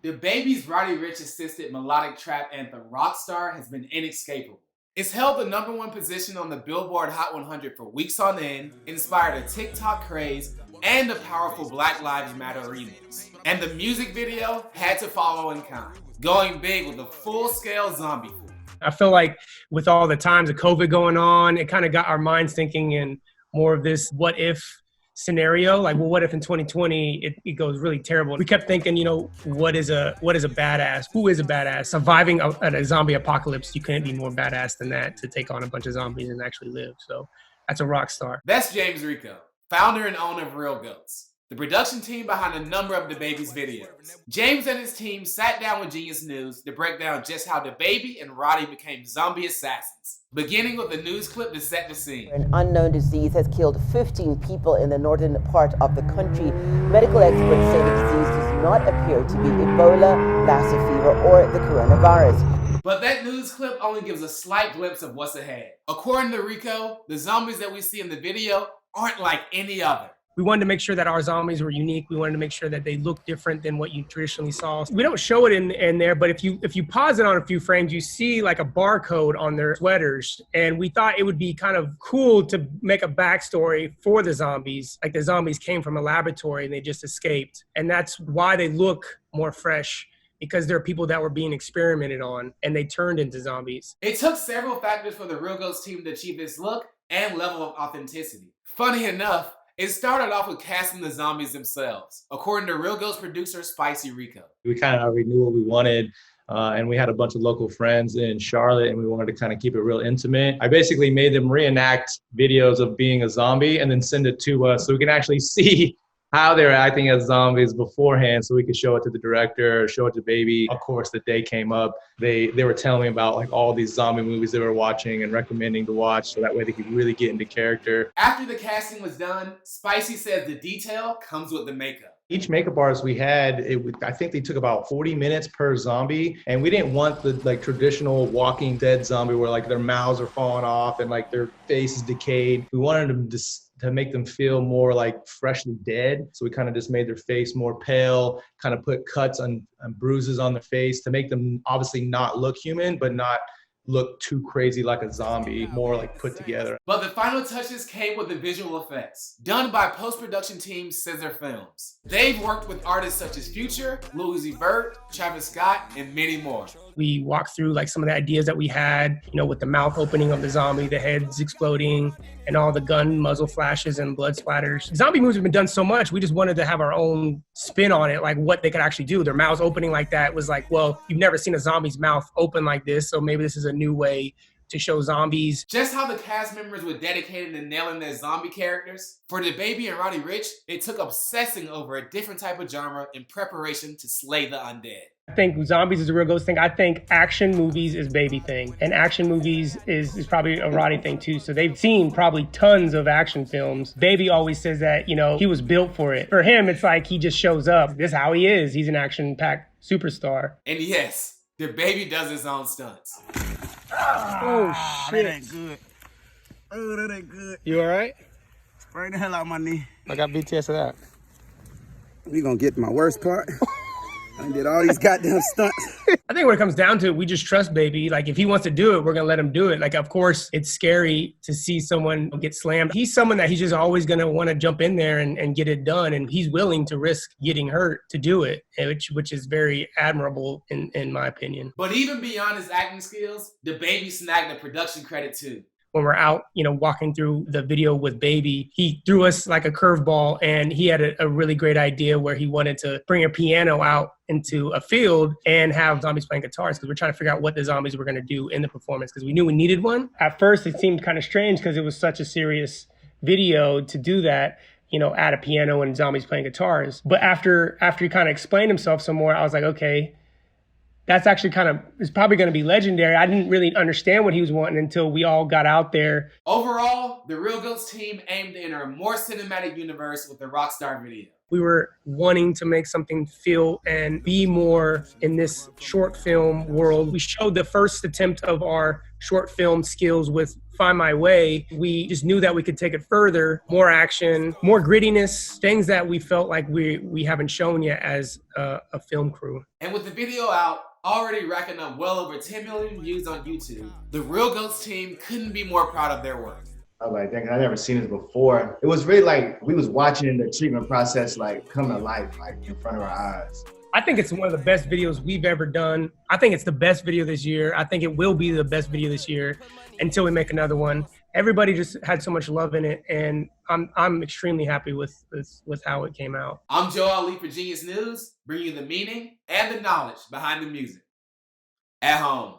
DaBaby's Roddy Ricch assisted melodic trap anthem Rockstar has been inescapable. It's held the #1 position on the Billboard Hot 100 for weeks on end, inspired a TikTok craze, and a powerful Black Lives Matter remix. And the music video had to follow in kind, going big with a full-scale zombie film. I feel like with all the times of COVID going on, it kind of got our minds thinking in more of this what if scenario. Like, well, what if in 2020 it goes really terrible? We kept thinking, what is a badass? Who is a badass? Surviving a zombie apocalypse, you couldn't be more badass than that, to take on a bunch of zombies and actually live. So that's a rock star. That's James Rico, founder and owner of Real Goats, the production team behind a number of DaBaby's videos. James and his team sat down with Genius News to break down just how DaBaby and Roddy became zombie assassins, beginning with a news clip to set the scene. An unknown disease has killed 15 people in the northern part of the country. Medical experts say the disease does not appear to be Ebola, Lassa fever, or the coronavirus. But that news clip only gives a slight glimpse of what's ahead. According to Rico, the zombies that we see in the video aren't like any other. We wanted to make sure that our zombies were unique. We wanted to make sure that they looked different than what you traditionally saw. We don't show it in there, but if you pause it on a few frames, you see like a barcode on their sweaters. And we thought it would be kind of cool to make a backstory for the zombies. Like the zombies came from a laboratory and they just escaped. And that's why they look more fresh, because there are people that were being experimented on and they turned into zombies. It took several factors for the Real Goats team to achieve this look and level of authenticity. Funny enough, it started off with casting the zombies themselves, according to Real Goats producer Spicy Rico. We kind of already knew what we wanted, and we had a bunch of local friends in Charlotte, and we wanted to kind of keep it real intimate. I basically made them reenact videos of being a zombie and then send it to us so we can actually see how they were acting as zombies beforehand, so we could show it to the director, show it to Baby. Of course, the day came up, they were telling me about like all these zombie movies they were watching and recommending to watch, so that way they could really get into character. After the casting was done, Spicy says the detail comes with the makeup. Each makeup artist we had, I think they took about 40 minutes per zombie, and we didn't want the like traditional Walking Dead zombie where like their mouths are falling off and like their face is decayed. We wanted them to make them feel more like freshly dead. So we kind of just made their face more pale, kind of put cuts and bruises on their face to make them obviously not look human, but not look too crazy like a zombie, more like put together. But the final touches came with the visual effects, done by post-production team Scissor Films. They've worked with artists such as Future, Lil Uzi Vert, Travis Scott, and many more. We walked through like some of the ideas that we had, with the mouth opening of the zombie, the heads exploding, and all the gun muzzle flashes and blood splatters. Zombie movies have been done so much, we just wanted to have our own spin on it, like what they could actually do. Their mouths opening like that was like, well, you've never seen a zombie's mouth open like this, so maybe this is a new way to show zombies. Just how the cast members were dedicated to nailing their zombie characters. For DaBaby and Roddy Ricch, it took obsessing over a different type of genre in preparation to slay the undead. I think zombies is a Real Goats thing. I think action movies is Baby thing. And action movies is probably a Roddy thing too. So they've seen probably tons of action films. Baby always says that, he was built for it. For him, it's like he just shows up. This is how he is. He's an action-packed superstar. And yes, DaBaby does his own stunts. Oh, shit. That ain't good. Oh, that ain't good. You all right? Spray the hell out my knee. I got BTS of that. We gonna get to my worst part. I did all these goddamn stunts. I think when it comes down to it, we just trust Baby. Like if he wants to do it, we're gonna let him do it. Like of course it's scary to see someone get slammed. He's someone that he's just always gonna want to jump in there and get it done. And he's willing to risk getting hurt to do it, which is very admirable in my opinion. But even beyond his acting skills, DaBaby snagged the production credit too. When we're out, walking through the video with Baby, he threw us like a curveball, and he had a really great idea where he wanted to bring a piano out into a field and have zombies playing guitars, because we're trying to figure out what the zombies were going to do in the performance, because we knew we needed one. At first, it seemed kind of strange because it was such a serious video to do that, add a piano and zombies playing guitars. But after he kind of explained himself some more, I was like, okay, that's actually it's probably going to be legendary. I didn't really understand what he was wanting until we all got out there. Overall, the Real Goats team aimed to enter a more cinematic universe with the Rockstar video. We were wanting to make something feel and be more in this short film world. We showed the first attempt of our short film skills with Find My Way. We just knew that we could take it further, more action, more grittiness, things that we felt like we haven't shown yet as a film crew. And with the video out, already racking up well over 10 million views on YouTube, the Real Goats team couldn't be more proud of their work. I was like, dang, I never seen this before. It was really like we was watching the treatment process like come to life, like in front of our eyes. I think it's one of the best videos we've ever done. I think it's the best video this year. I think it will be the best video this year until we make another one. Everybody just had so much love in it, and I'm extremely happy with how it came out. I'm Joe Ali for Genius News, bringing you the meaning and the knowledge behind the music at home.